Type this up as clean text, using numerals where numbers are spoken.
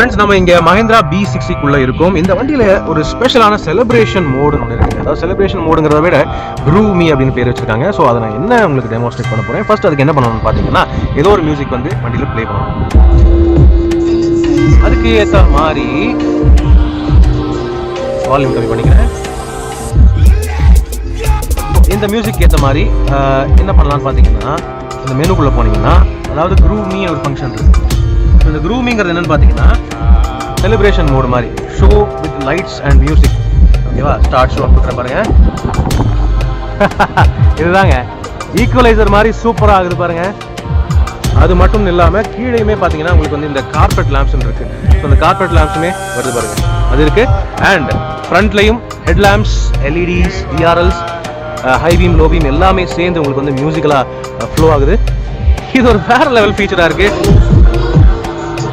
Friends, நம்ம இங்கே Mahindra B60 இருக்கும். இந்த வண்டியில் ஒரு ஸ்பெஷலான செலிப்ரேஷன் மோடுன்னு ஒன்று இருக்குது. அதாவது செலிப்ரேஷன் மோடுங்கிறத விட க்ரூவ் மீ அப்படின்னு பேர் வச்சிருக்காங்க. ஸோ அதை நான் என்ன உங்களுக்கு டெமோஸ்ட்ரேட் பண்ண போகிறேன். ஃபர்ஸ்ட் அதுக்கு என்ன பண்ணணும்னு பார்த்தீங்கன்னா, ஏதோ ஒரு மியூசிக் வந்து வண்டியில் ப்ளே பண்ணணும். அதுக்கு ஏற்ற மாதிரி வால்யூம் கம்மி பண்ணிக்கிறேன். இந்த மியூசிக் ஏற்ற மாதிரி என்ன பண்ணலான்னு பார்த்தீங்கன்னா, இந்த மெனுக்குள்ளே போனீங்கன்னா, அதாவது க்ரூவ் மீ ஒரு ஃபங்க்ஷன் இருக்குது. இந்த க்ரூமிங்கிறது என்னன்னு பார்த்தீங்கன்னா, செலிப்ரேஷன் மோடு மாதிரி show with lights and music. ஓகேவா? ஸ்டார்ட் ஷோ கொடுக்குற பாருங்க. இதுதாங்க ஈக்குவலைசர் மாதிரி சூப்பராக ஆகுது பாருங்க. அது மட்டும் இல்லாமல் கீழேயுமே பார்த்தீங்கன்னா உங்களுக்கு வந்து இந்த கார்பெட் லேம்ப்ஸ் இருக்கு. ஸோ இந்த கார்பெட் லேம்ப்ஸுமே வருது பாருங்க, அது இருக்கு. அண்ட் ஃப்ரண்ட்லையும் head lamps, LEDs, DRLs, high beam, low beam எல்லாமே சேர்ந்து உங்களுக்கு வந்து மியூசிக்கலாக ஃப்ளோ ஆகுது. இது ஒரு வேற லெவல் ஃபீச்சராக இருக்கு.